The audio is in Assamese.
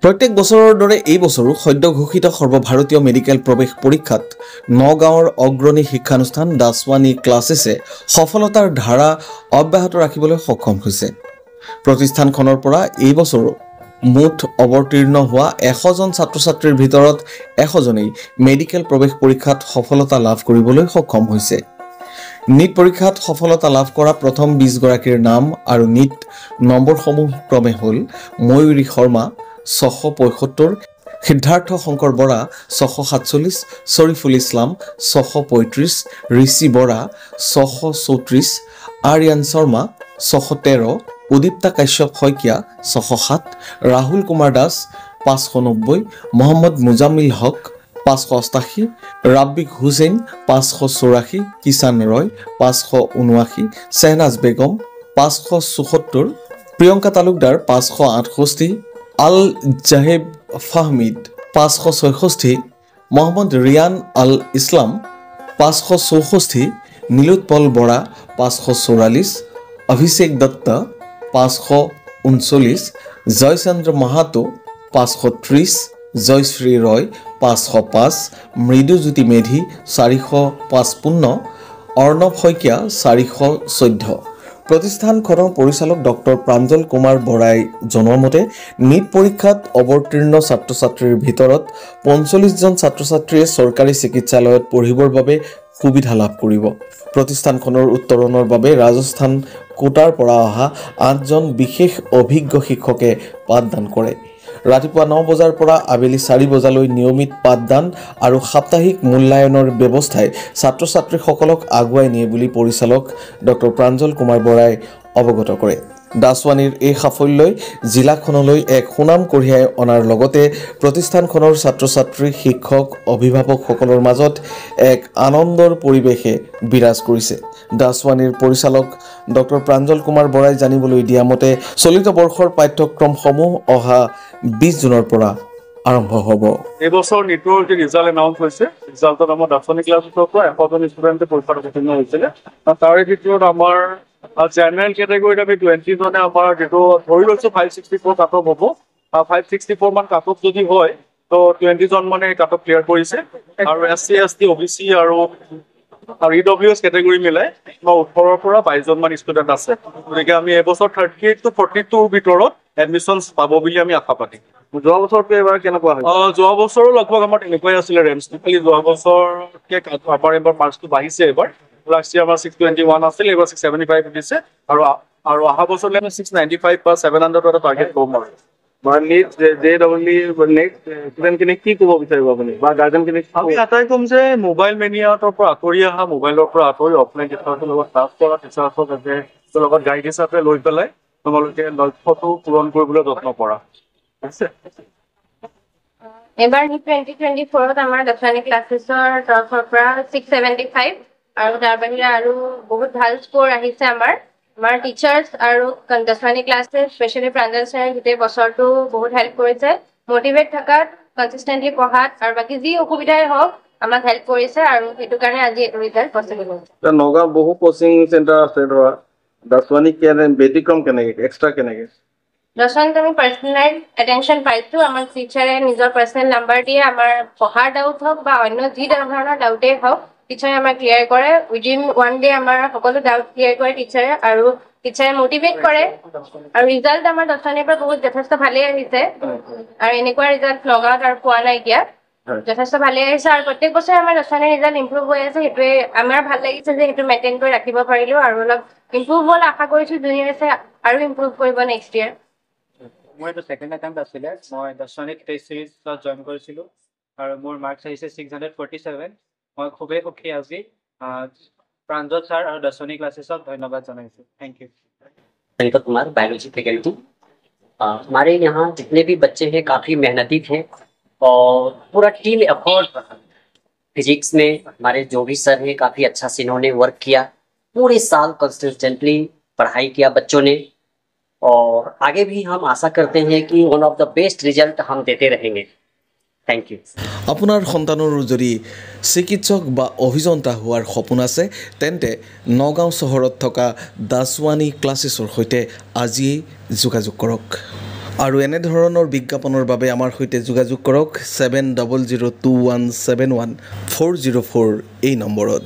প্ৰত্যেক বছৰৰ দৰে এই বছৰো সদ্য ঘোষিত সৰ্বভাৰতীয় মেডিকেল প্ৰৱেশ পৰীক্ষাত নগাঁৱৰ অগ্ৰণী শিক্ষানুষ্ঠান দাসৱানী ক্লাছেছে সফলতাৰ ধাৰা অব্যাহত ৰাখিবলৈ সক্ষম হৈছে। প্ৰতিষ্ঠানখনৰ পৰা এই বছৰ মুঠ অৱতীৰ্ণ হোৱা 100 জন ছাত্ৰ-ছাত্ৰীৰ ভিতৰত 100 জনেই মেডিকেল প্ৰৱেশ পৰীক্ষাত সফলতা লাভ কৰিবলৈ সক্ষম হৈছে। নীট পৰীক্ষাত সফলতা লাভ কৰা প্ৰথম 20 গৰাকীৰ নাম আৰু নীট নম্বৰসমূহ ক্ৰমে হ'ল ময়ূৰী শৰ্মা 675, সিদ্ধাৰ্থ শংকৰ বৰা 647, শৰীফুল ইছলাম 635, ঋষি বৰা 634, আৰিয়ান শৰ্মা 613, উদীপ্তা কাশ্যপ শইকীয়া 607, ৰাহুল কুমাৰ দাস 590, মহম্মদ মুজামিল হক 588, ৰাব্বিক হুছেইন 584, কিষাণ ৰয় 579, শ্বেহনাজ বেগম 574, প্ৰিয়ংকা তালুকদাৰ 568, আল জাহেব ফাহমিদ 566, মহম্মদ ৰিয়ান আল ইছলাম 564, নীলোৎপল বৰা 544, অভিষেক দত্ত 539, জয়চন্দ্ৰ মাহাতো 530, জয়শ্ৰী ৰয় 505, মৃদুজ্যোতি মেধি 455, অৰ্ণৱ শইকীয়া 414। প্ৰতিষ্ঠানখনৰ পৰিচালক ডক্টৰ প্ৰাঞ্জল কুমাৰ বৰাই জনোৱা মতে নীট পৰীক্ষাত অৱতীৰ্ণ ছাত্ৰ-ছাত্ৰীৰ ভিতৰত 45 জন ছাত্ৰ-ছাত্ৰীয়ে চৰকাৰী চিকিৎসালয়ত পঢ়িবৰ বাবে সুবিধা লাভ কৰিব। প্ৰতিষ্ঠানখনৰ উত্তৰণৰ বাবে ৰাজস্থান কোটাৰ পৰা অহা 8 জন বিশেষ অভিজ্ঞ শিক্ষকে পাঠদান কৰে। ৰাতিপুৱা 9 বজাৰ পৰা আবেলি 4 বজালৈ নিয়মিত পাঠদান আৰু সাপ্তাহিক মূল্যায়নৰ ব্যৱস্থাই ছাত্ৰ-ছাত্ৰীসকলক আগুৱাই নিয়ে বুলি পৰিচালক ডক্টৰ প্ৰাঞ্জল কুমাৰ বৰাই অৱগত কৰে। দাসৱানীৰ এই সাফল্যই জিলাখনলৈ এক সুনাম কঢ়িয়াই অনাৰ লগতে প্ৰতিষ্ঠানখনৰ ছাত্ৰ-ছাত্ৰী, শিক্ষক, অভিভাৱকসকলৰ মাজত এক আনন্দৰ পৰিৱেশে বিৰাজ কৰিছে। দাসৱানীৰ পৰিচালক ডক্টৰ প্ৰাঞ্জল কুমাৰ বৰাই জানিবলৈ দিয়া মতে চলিত বৰ্ষৰ পাঠ্যক্ৰমসমূহ অহা 20 জুনৰ পৰা আৰম্ভ হ'ব। এই বছৰ নিটৰ যে ৰিজাল্ট এনাউন্স হৈছে, ৰিজাল্টত আমাৰ দাসৱানী ক্লাছৰ পৰা 100 জন ষ্টুডেণ্টে পৰীক্ষাত উত্তীৰ্ণ হৈছিলে। তাৰে ভিতৰত আমাৰ জেনেৰেল কেটেগৰীত আমি 20 জনে আমাৰ যিটো ধৰি লৈছো 564 কাট অফ হ'ব। 564 মান কাট অফ যদি হয় তো 20 জন মানে কাট অফ ক্লিয়াৰ কৰিছে। আৰু SC, ST, OBC আৰু EWS কেটেগৰী মিলাই 18 পৰা 22 জন মান ষ্টুডেণ্ট আছে। গতিকে আমি এবছৰ 38 to 42 ভিতৰত এডমিশ্যনছ পাব বুলি আমি আশা পাতিম। যোৱা বছৰটো এবাৰ কেনেকুৱা হয়? যোৱা বছৰো লগভগ আমাৰ তেনেকুৱাই আছিলে ৰেঞ্জটো, খালি যোৱা বছৰতকৈ আমাৰ এবাৰ মাৰ্কছটো বাঢ়িছে। এবাৰ লাষ্ট ইয়াৰ আমাৰ 621 আছিল, এবাৰ 675 দিছে আৰু অহা বছৰলৈ আমি 695 বা 700 এটা টাৰ্গেট ল'ম আৰু। নেক্সট ষ্টুডেণ্টখিনিক কি ক'ব বিচাৰিব আপুনি বা গাৰ্জেনখিনিক? আমি এটাই ক'ম যে মোবাইল মেনিয়াৰ পৰা আঁতৰি অহা, মোবাইলৰ পৰা আঁতৰি অফলাইন টিচাৰৰ লগত ক্লাছ কৰা, টিচাৰ্ছক লগত গাইড হিচাপে লৈ পেলাই তোমালোকে লক্ষ্যটো পূৰণ কৰিবলৈ যত্ন কৰা। এবাৰ 2024ত আমাৰ দাসৱানী ক্লাছেছৰ তৰফৰ পৰা 675 আৰু তাৰ বাহিৰে আৰু বহুত ভাল স্ক'ৰ আহিছে। আমাৰ টিচাৰ্ছ আৰু দাসৱানী ক্লাছেছ স্পেচিয়েলি প্ৰাঞ্জল ছাৰে গোটেই বছৰটো বহুত হেল্প কৰিছে, মটিভেট থকাত, কনচিষ্টেণ্টলি পঢ়াত আৰু বাকী যি অসুবিধাই হওক আমাক হেল্প কৰিছে আৰু সেইটো কাৰণে আজি এইটো ৰিজাল্ট পচিবল হৈছে। নগাঁও বহু কোচিং চেণ্টাৰ আছে ধৰা, দাসৱানী ব্যতিক্ৰম কেনেকে, এক্সট্ৰা কেনেকে? দাসৱানীত আমি পাৰ্চনেলাইজ এটেনশ্যন পাইছোঁ। আমাৰ টিচাৰে নিজৰ পাৰ্চনেল নাম্বাৰ দিয়ে, আমাৰ পঢ়াৰ ডাউট হওক বা অন্য যি ধৰণৰ ডাউটেই হওক টিচাৰে আমাক ক্লিয়াৰ কৰে। উইদিন 1 ডে আমাৰ সকলো ডাউট ক্লিয়াৰ কৰে টিচাৰে, আৰু টিচাৰে মটিভেট কৰে। আৰু ৰিজাল্ট আমাৰ দাসৱানীৰ পৰা বহুত যথেষ্ট ভালেই আহিছে, আৰু এনেকুৱা ৰিজাল্ট নগাঁৱত আৰু পোৱা নাই এতিয়া। যথেষ্ট ভালে আহিছে আৰু প্ৰত্যেক বছৰে আমাৰ দাসৱানীৰ ৰিজাল্ট ইম্প্ৰুভ হৈ আছে। সেইটোৱে আমাৰ ভাল লাগিছে যে সেইটো মেইনটেইন কৰি ৰাখিব পাৰিলোঁ, আৰু অলপ ইম্প্ৰুভ হ'ল আশা কৰিছোঁ জুনিয়ৰ্ছে আৰু ইম্প্ৰুভ কৰিব নেক্সট ইয়েৰ। মোৰ এইটো ছেকেণ্ড এটেম্প্ট আছিলে। মই দাসৱানীত টেষ্ট চিৰিজত জইন কৰিছিলোঁ আৰু মোৰ মাৰ্কছ আহিছে 647। মই খুবেই সুখী আজি। प्रांजल सर और दसवनी क्लासेस धन्यवाद जनाइछुं। Thank you. Anita Kumar, biology faculty. हमारे यहाँ जितने भी बच्चे हैं काफ़ी मेहनती थे और पूरा टीम एफर्ट रहा। फिजिक्स में हमारे जो भी सर हैं काफ़ी अच्छा से इन्होंने वर्क किया, पूरे साल कंसिस्टेंटली पढ़ाई किया बच्चों ने, और आगे भी हम आशा करते हैं कि one of the best result हम देते रहेंगे। Thank you. আপোনাৰ সন্তানৰ যদি চিকিৎসক বা অভিযন্তা হোৱাৰ সপোন আছে তেন্তে নগাঁও চহৰত থকা দাসৱানী ক্লাছেছৰ সৈতে আজিয়েই যোগাযোগ কৰক। আৰু এনেধৰণৰ বিজ্ঞাপনৰ বাবে আমাৰ সৈতে যোগাযোগ কৰক 7002171404 এই নম্বৰত।